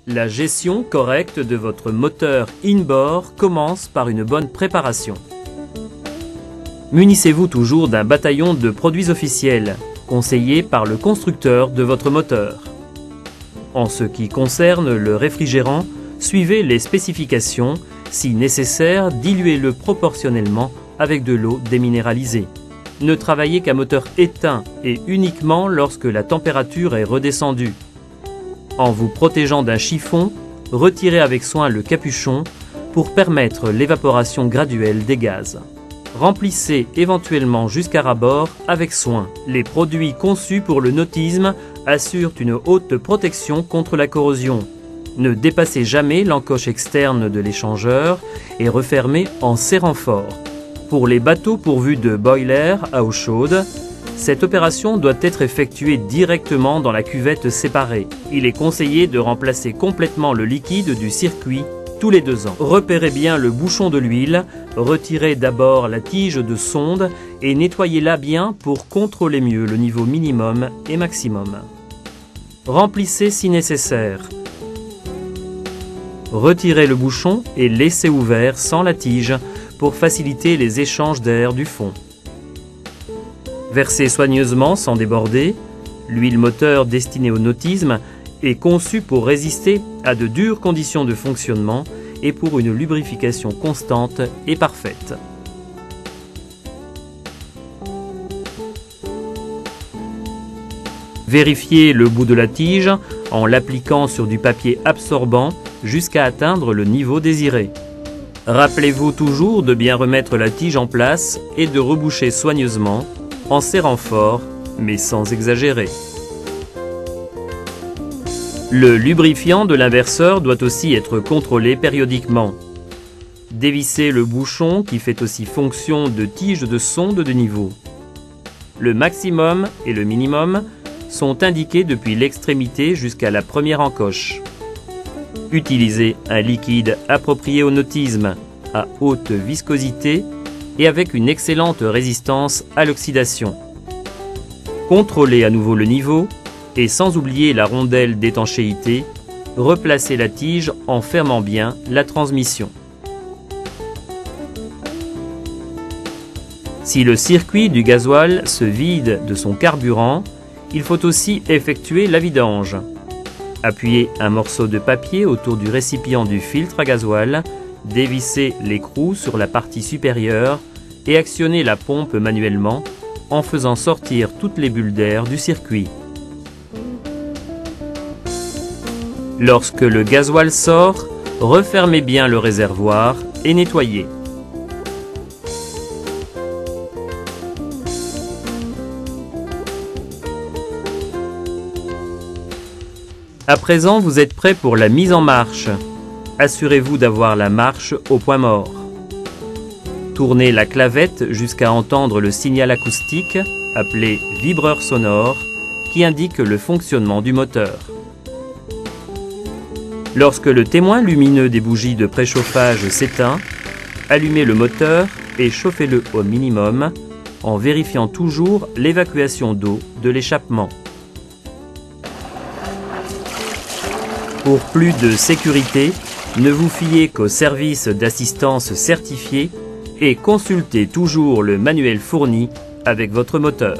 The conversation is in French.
La gestion correcte de votre moteur inboard commence par une bonne préparation. Munissez-vous toujours d'un bataillon de produits officiels, conseillés par le constructeur de votre moteur. En ce qui concerne le réfrigérant, suivez les spécifications. Si nécessaire, diluez-le proportionnellement avec de l'eau déminéralisée. Ne travaillez qu'à moteur éteint et uniquement lorsque la température est redescendue. En vous protégeant d'un chiffon, retirez avec soin le capuchon pour permettre l'évaporation graduelle des gaz. Remplissez éventuellement jusqu'à ras-bord avec soin. Les produits conçus pour le nautisme assurent une haute protection contre la corrosion. Ne dépassez jamais l'encoche externe de l'échangeur et refermez en serrant fort. Pour les bateaux pourvus de boiler à eau chaude, cette opération doit être effectuée directement dans la cuvette séparée. Il est conseillé de remplacer complètement le liquide du circuit tous les 2 ans. Repérez bien le bouchon de l'huile, retirez d'abord la tige de sonde et nettoyez-la bien pour contrôler mieux le niveau minimum et maximum. Remplissez si nécessaire. Retirez le bouchon et laissez ouvert sans la tige pour faciliter les échanges d'air du fond. Versez soigneusement sans déborder. L'huile moteur destinée au nautisme est conçue pour résister à de dures conditions de fonctionnement et pour une lubrification constante et parfaite. Vérifiez le bout de la tige en l'appliquant sur du papier absorbant jusqu'à atteindre le niveau désiré. Rappelez-vous toujours de bien remettre la tige en place et de reboucher soigneusement en serrant fort, mais sans exagérer. Le lubrifiant de l'inverseur doit aussi être contrôlé périodiquement. Dévissez le bouchon qui fait aussi fonction de tige de sonde de niveau. Le maximum et le minimum sont indiqués depuis l'extrémité jusqu'à la première encoche. Utilisez un liquide approprié au nautisme, à haute viscosité et avec une excellente résistance à l'oxydation. Contrôlez à nouveau le niveau et sans oublier la rondelle d'étanchéité, replacez la tige en fermant bien la transmission. Si le circuit du gasoil se vide de son carburant, il faut aussi effectuer la vidange. Appuyez un morceau de papier autour du récipient du filtre à gasoil, dévissez l'écrou sur la partie supérieure et actionnez la pompe manuellement en faisant sortir toutes les bulles d'air du circuit. Lorsque le gasoil sort, refermez bien le réservoir et nettoyez. À présent, vous êtes prêt pour la mise en marche. Assurez-vous d'avoir la marche au point mort. Tournez la clavette jusqu'à entendre le signal acoustique, appelé vibreur sonore, qui indique le fonctionnement du moteur. Lorsque le témoin lumineux des bougies de préchauffage s'éteint, allumez le moteur et chauffez-le au minimum en vérifiant toujours l'évacuation d'eau de l'échappement. Pour plus de sécurité, ne vous fiez qu'aux services d'assistance certifiés et consultez toujours le manuel fourni avec votre moteur.